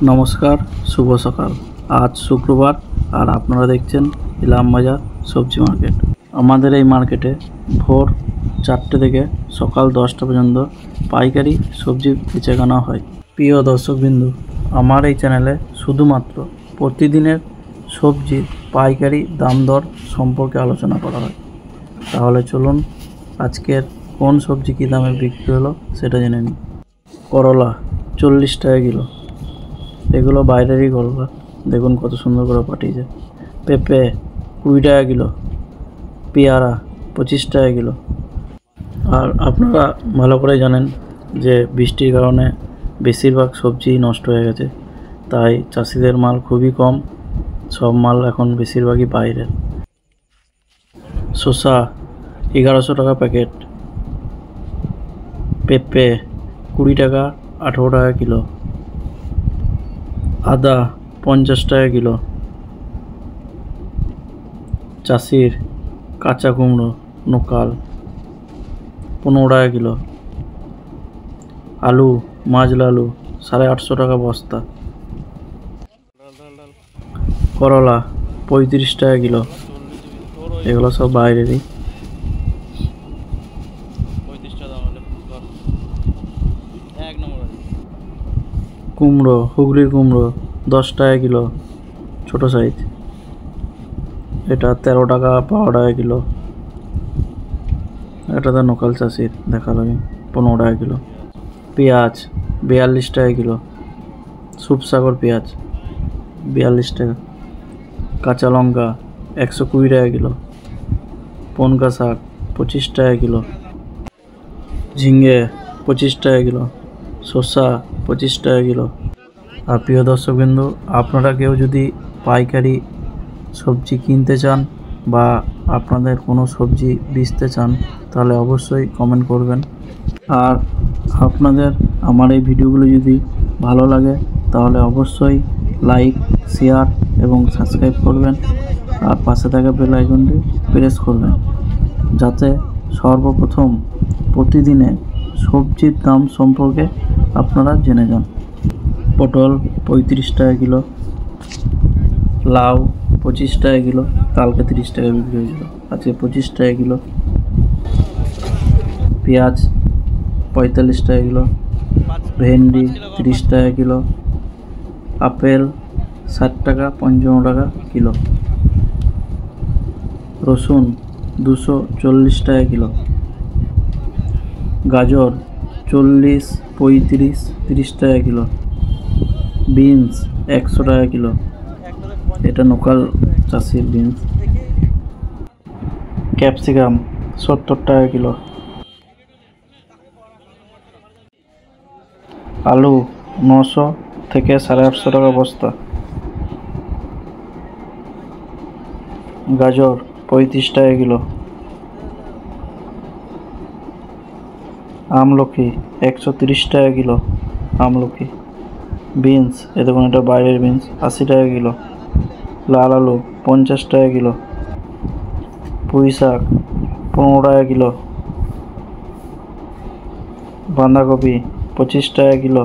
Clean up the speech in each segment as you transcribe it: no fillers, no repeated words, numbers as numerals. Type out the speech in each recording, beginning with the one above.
নমস্কার, শুভ সকাল। আজ শুক্রবার আর আপনারা দেখছেন ইলাম বাজার সবজি মার্কেট। আমাদের এই মার্কেটে ভোর 4টে থেকে সকাল 10টা পর্যন্ত পাইকারি সবজি বেচাকেনা হয়। প্রিয় দর্শকবৃন্দু, আমার এই চ্যানেলে শুধুমাত্র প্রতিদিনের সবজির পাইকারি দাম দর সম্পর্কে আলোচনা করা হয়। তাহলে চলুন আজকের কোন সবজি কী দামে বিক্রি হলো সেটা জেনে নিই। করলা 40 টাকা কিলো, এগুলো বাইরেরই করলা, দেখুন কত সুন্দর করে পাঠিয়েছে। পেঁপে 20 টাকা কিলো, পেয়ারা 25 টাকা কিলো। আর আপনারা ভালো করে জানেন যে বৃষ্টির কারণে বেশিরভাগ সবজি নষ্ট হয়ে গেছে, তাই চাষিদের মাল খুবই কম, সব মাল এখন বেশিরভাগই বাইরের। শসা 1100 টাকা প্যাকেট, পেঁপে 20 টাকা 18 টাকা কিলো, আদা 50 টাকা কিলো, চাষির কাঁচা কুমড়ো নোকাল 15 টাকা কিলো, আলু মাজলা আলু 850 টাকা বস্তা, করলা 35 টাকা কিলো, এগুলো সব বাইরেরই। কুমড়ো, হুগলির কুমড়ো 10 টাকা কিলো, ছোটো সাইজ, এটা 13 টাকা 12 টাকা কিলো। এটা তো লোকাল চাষির দেখালো 15 টাকা কিলো। পেঁয়াজ 42 টাকা কিলো, সুপসাগর পেঁয়াজ 42 টাকা। কাঁচা লঙ্কা 120 টাকা কিলো, পনকা শাক 25 টাকা কিলো, ঝিঙে 25 টাকা কিলো, শসা 25 টাকা কিলো। আর প্রিয় দর্শকবৃন্দু, আপনারা কেউ যদি পাইকারি সবজি কিনতে চান বা আপনাদের কোনো সবজি বেচতে চান তাহলে অবশ্যই কমেন্ট করবেন। আর আপনাদের আমার এই ভিডিওগুলো যদি ভালো লাগে তাহলে অবশ্যই লাইক, শেয়ার এবং সাবস্ক্রাইব করবেন, আর পাশে থাকা বেল আইকনটি প্রেস করবেন যাতে সর্বপ্রথম প্রতিদিনে সবজির দাম সম্পর্কে আপনারা জেনে যান। পটল 35 টাকা কিলো, লাউ 25 টাকা কিলো, কালকে 30 টাকা বিক্রি হয়েছিল, আজকে 25 টাকা কিলো। পেঁয়াজ 45 টাকা কিলো, ভেন্ডি 30 টাকা কিলো, আপেল 60 টাকা 55 টাকা কিলো, রসুন 240 টাকা কিলো, গাজর 40, 35, 30 টাকা কিলো, বিনস 100 টাকা কিলো, এটা লোকাল চাষির বিনস। ক্যাপসিকাম 70 টাকা কিলো, আলু 900 থেকে 850 টাকা বস্তা, গাজর 35 টাকা কিলো, আমলকি 130 টাকা কিলো, আমলকি। বিনস, এ দেখুন এটা বাইরের বিনস 80 টাকা কিলো, লাল আলু 50 টাকা কিলো, পুঁই শাক 15 টাকা কিলো, বাঁধাকপি 25 টাকা কিলো।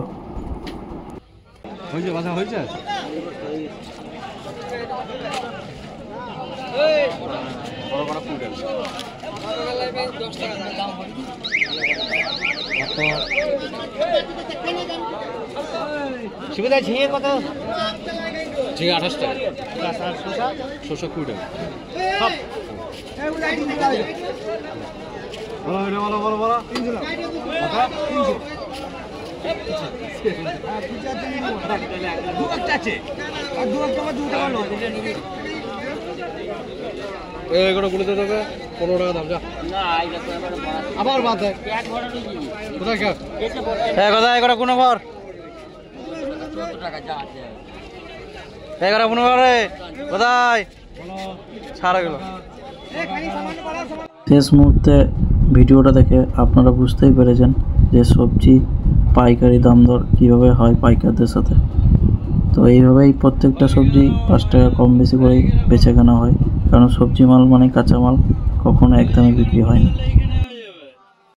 সুবিধা ঝিঙে কত? ঝিঙে 28 টাকা, শসা 20 টাকা। এগুলো গুলোতে দেবে 15 টাকা দাম। যা আবার বাদ দেয় কোথায় খেয়ে কোথায় এগুলো কোনো ঘর কোথায় ছাড়া গেল। শেষ মুহূর্তে ভিডিওটা দেখে আপনারা বুঝতেই পেরেছেন যে সবজি পাইকারি দাম দর কীভাবে হয় পাইকারদের সাথে। তো এইভাবেই প্রত্যেকটা সবজি 5 টাকা কম বেশি করেই বেচে কেনা হয়, কারণ সবজি মাল মানে কাঁচা মাল, কখনো একদমই বিক্রি হয় না।